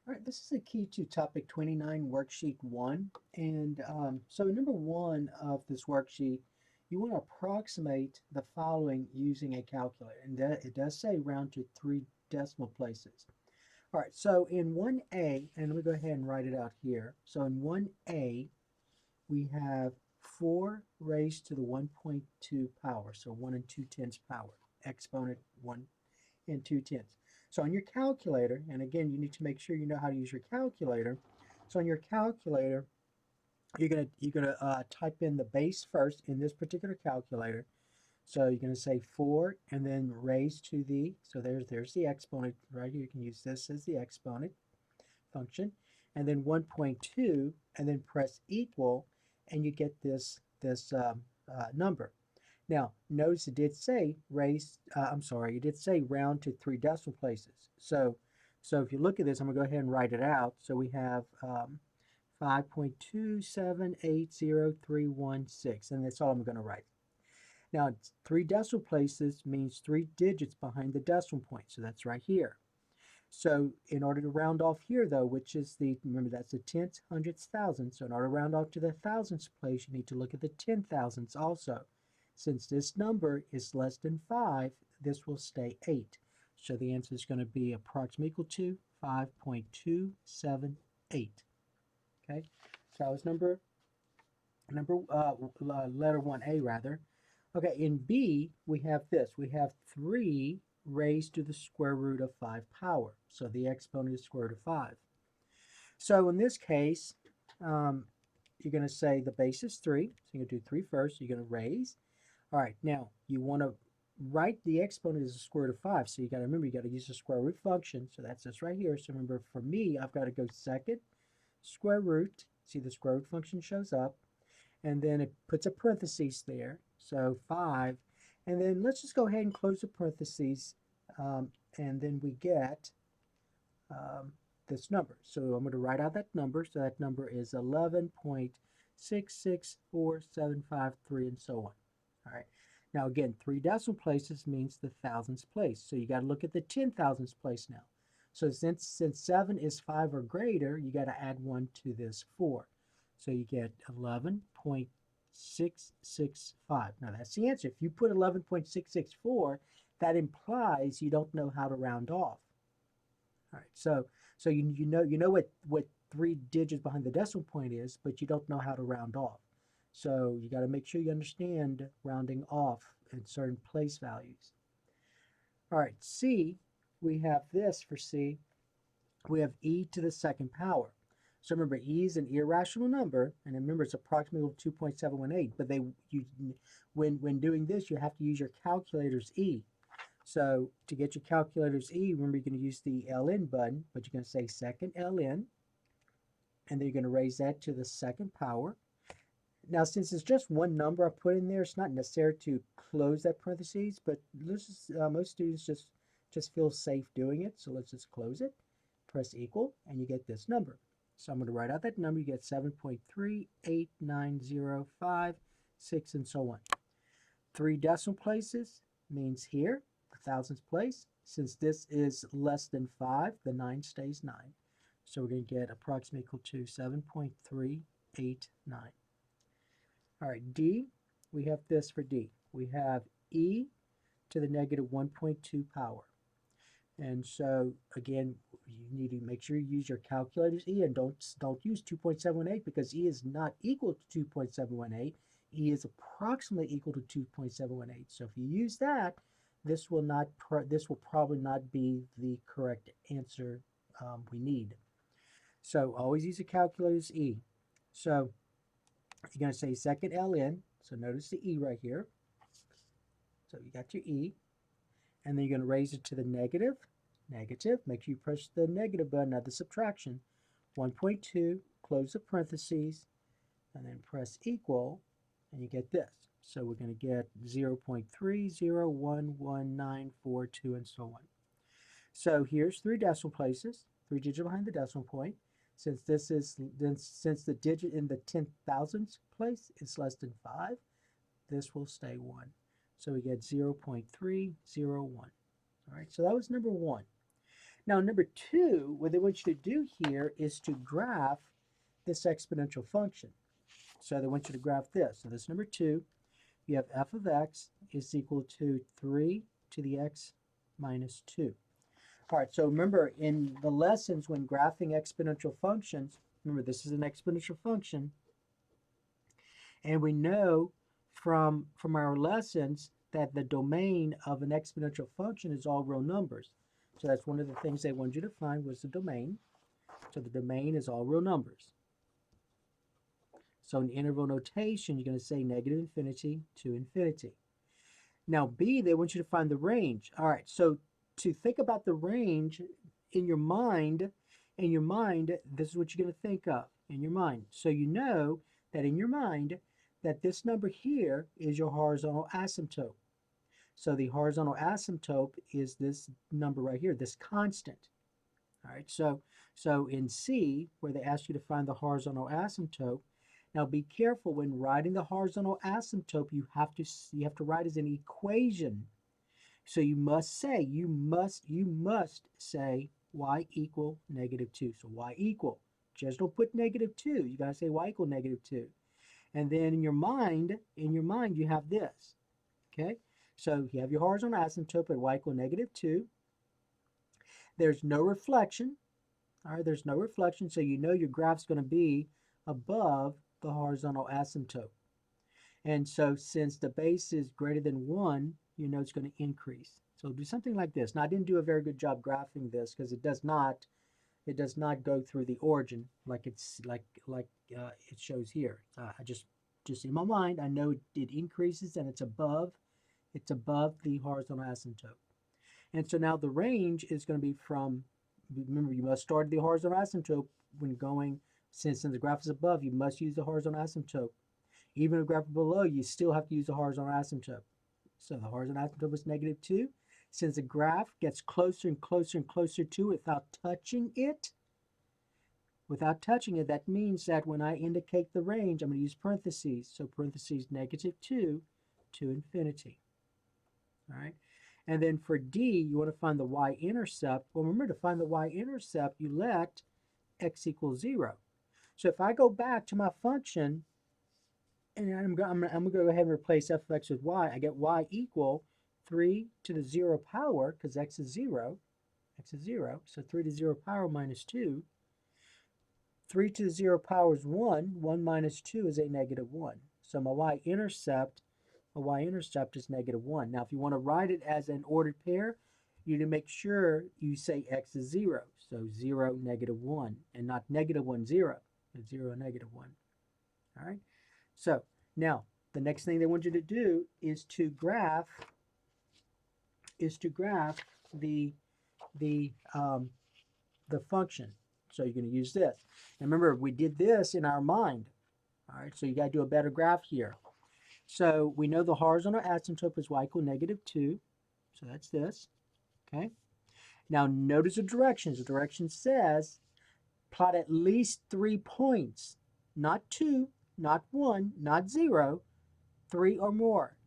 All right, this is a key to topic 29, worksheet 1. And so number 1 of this worksheet, you want to approximate the following using a calculator. And it does say round to 3 decimal places. All right, so in 1A, and let me go ahead and write it out here. So in 1A, we have 4 raised to the 1.2 power, so 1 and 2/10 power, exponent 1 and 2/10. So on your calculator, and again, you need to make sure you know how to use your calculator. So on your calculator, you're gonna type in the base first in this particular calculator. So you're gonna say 4 and then raise to the, so there's the exponent right here. You can use this as the exponent function, and then 1.2, and then press equal, and you get this number. Now, notice it did say it did say round to 3 decimal places. So if you look at this, I'm going to go ahead and write it out. So we have 5.2780316, and that's all I'm going to write. Now, 3 decimal places means 3 digits behind the decimal point, so that's right here. So in order to round off here, though, which is remember that's the tenths, hundredths, thousandths. So in order to round off to the thousandths place, you need to look at the 10,000ths also. Since this number is less than 5, this will stay 8. So the answer is going to be approximately equal to 5.278. Okay, so that was letter 1A rather. Okay, in B, we have this. We have 3 raised to the square root of 5 power. So the exponent is square root of 5. So in this case, you're going to say the base is 3. So you're going to do 3 first. You're going to raise. All right, now you want to write the exponent as the square root of 5. So you got to remember, you got to use the square root function. So that's this right here. So remember, for me, I've got to go second square root. See, the square root function shows up. And then it puts a parenthesis there. So 5. And then let's just go ahead and close the parentheses. And then we get this number. So I'm going to write out that number. So that number is 11.664753 and so on. All right. Now again, 3 decimal places means the thousandths place. So you got to look at the 10,000ths place now. So since 7 is 5 or greater, you got to add 1 to this 4. So you get 11.665. Now that's the answer. If you put 11.664, that implies you don't know how to round off. All right, so you know what 3 digits behind the decimal point is, but you don't know how to round off. So you got to make sure you understand rounding off in certain place values. All right, C, we have this for C. We have e to the second power. So remember, e is an irrational number, and remember it's approximately 2.718. But when doing this, you have to use your calculator's e. So to get your calculator's e, remember you're going to use the ln button, but you're going to say second ln, and then you're going to raise that to the second power. Now, since it's just one number I put in there, it's not necessary to close that parentheses, but most students just feel safe doing it. So let's just close it, press equal, and you get this number. So I'm going to write out that number. You get 7.38905.6 and so on. 3 decimal places means here, the thousandths place. Since this is less than 5, the 9 stays 9. So we're going to get approximately equal to 7.389. All right, D, we have this for D. We have e to the negative 1.2 power. And so again, you need to make sure you use your calculator's e and don't use 2.718 because e is not equal to 2.718. E is approximately equal to 2.718. So if you use that, this will probably not be the correct answer we need. So always use a calculator's e. So you're going to say second ln. So notice the e right here. So you got your e. And then you're going to raise it to the negative. Negative. Make sure you press the negative button at the subtraction. 1.2. Close the parentheses. And then press equal. And you get this. So we're going to get 0.30114942 and so on. So here's 3 decimal places. 3 digits behind the decimal point. Since the digit in the 10,000ths place is less than 5, this will stay 1. So we get 0.301. All right, so that was number 1. Now, number two, what they want you to do here is to graph this exponential function. So they want you to graph this. So this number two, you have f of x is equal to 3 to the x minus 2. All right, so remember in the lessons when graphing exponential functions, remember this is an exponential function, and we know from our lessons that the domain of an exponential function is all real numbers. So that's one of the things they wanted you to find was the domain. So the domain is all real numbers. So in interval notation, you're going to say negative infinity to infinity. Now B, they want you to find the range. All right, so to think about the range in your mind, this is what you're going to think of in your mind. So you know that in your mind that this number here is your horizontal asymptote. So the horizontal asymptote is this number right here, this constant. All right, so in C, where they ask you to find the horizontal asymptote, now be careful when writing the horizontal asymptote, you have to write as an equation. So you must say y equal negative 2. So y equal, just don't put negative 2. You got to say y equal negative 2. And then in your mind you have this. Okay? So you have your horizontal asymptote at y equal negative 2. There's no reflection. All right, there's no reflection, so you know your graph's going to be above the horizontal asymptote. And so since the base is greater than 1, you know it's going to increase. So do something like this. Now I didn't do a very good job graphing this because it does not go through the origin like it shows here. I just in my mind I know it increases and it's above the horizontal asymptote. And so now the range is going to be from, remember you must start at the horizontal asymptote when going, since the graph is above, you must use the horizontal asymptote. Even if the graph is below, you still have to use the horizontal asymptote. So the horizontal asymptote was negative 2. Since the graph gets closer and closer and closer to it without touching it, that means that when I indicate the range, I'm going to use parentheses. So parentheses negative 2 to infinity. All right. And then for D, you want to find the Y-intercept. Well, remember, to find the Y-intercept, you let x equal 0. So if I go back to my function, and I'm going to go ahead and replace f of x with y, I get y equal 3 to the 0 power, because x is 0. X is 0, so 3 to the 0 power minus 2. 3 to the 0 power is 1. 1 minus 2 is a negative 1. So my y-intercept is negative 1. Now, if you want to write it as an ordered pair, you need to make sure you say x is 0. So 0, negative 1, and not negative 1, 0. 0, negative 1. All right? So now, the next thing they want you to do is to graph the function. So you're going to use this. And remember, we did this in our mind. All right, so you got to do a better graph here. So we know the horizontal asymptote is y equal negative 2. So that's this. Okay. Now notice the directions. The direction says plot at least 3 points. Not 2, not 1, not 0, 3 or more.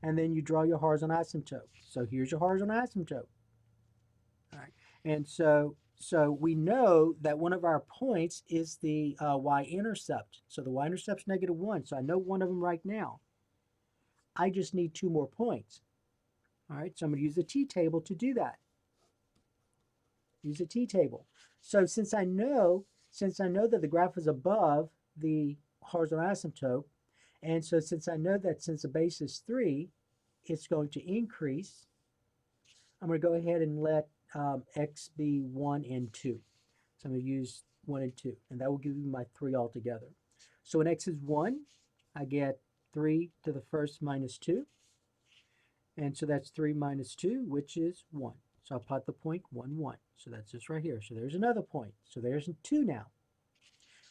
And then you draw your horizontal asymptote. So here's your horizontal asymptote. All right. And so we know that one of our points is the y-intercept. So the y-intercept's negative 1. So I know one of them right now. I just need 2 more points. All right, so I'm going to use the t-table to do that. Use the t-table. So since I know that the graph is above the horizontal asymptote, and so since I know that since the base is 3, it's going to increase, I'm going to go ahead and let x be 1 and 2. So I'm going to use 1 and 2, and that will give me my 3 altogether. So when x is 1, I get 3 to the first minus 2. And so that's 3 minus 2, which is 1. So I'll plot the point 1, 1. So that's this right here. So there's another point. So there's 2 now.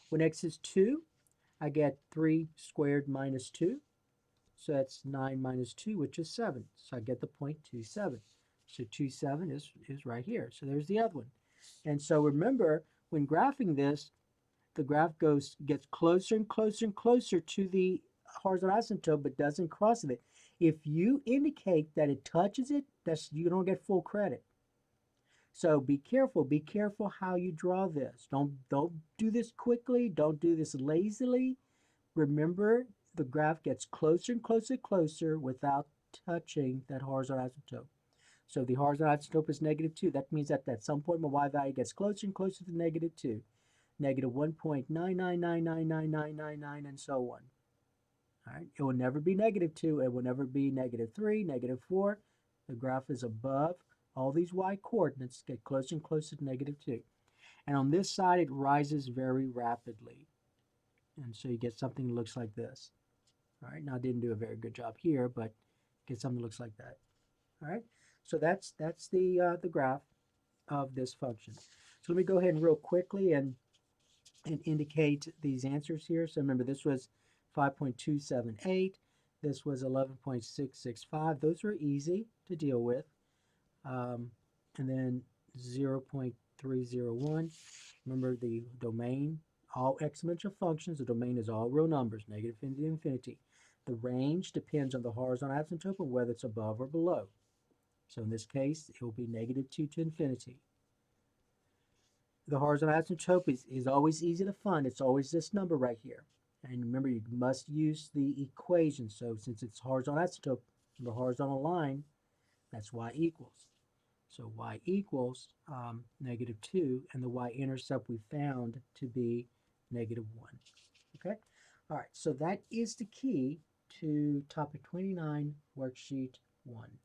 When x is 2, I get 3 squared minus 2. So that's 9 minus 2, which is 7. So I get the point 2, 7. So 2, 7 is right here. So there's the other one. And so remember, when graphing this, the graph gets closer and closer and closer to the horizontal asymptote, but doesn't cross it. If you indicate that it touches it, you don't get full credit. So be careful. Be careful how you draw this. Don't do this quickly. Don't do this lazily. Remember, the graph gets closer and closer and closer without touching that horizontal asymptote. So the horizontal asymptote is -2. That means that at some point my y value gets closer and closer to -2, -1.9999999, and so on. All right, it will never be -2. It will never be -3, -4. The graph is above all these y coordinates, get closer and closer to -2. And on this side, it rises very rapidly. And so you get something that looks like this. All right, now I didn't do a very good job here, but get something that looks like that. All right, so that's the graph of this function. So let me go ahead and real quickly and indicate these answers here. So remember, this was 5.278. This was 11.665. Those were easy to deal with. And then 0.301. Remember the domain, all exponential functions, the domain is all real numbers, negative infinity to infinity. The range depends on the horizontal asymptote and whether it's above or below. So in this case, it will be -2 to infinity. The horizontal asymptote is always easy to find. It's always this number right here. And remember, you must use the equation. So since it's horizontal asymptote, the horizontal line, that's y equals. So y equals -2, and the y-intercept we found to be -1. Okay? All right, so that is the key to topic 29, worksheet 1.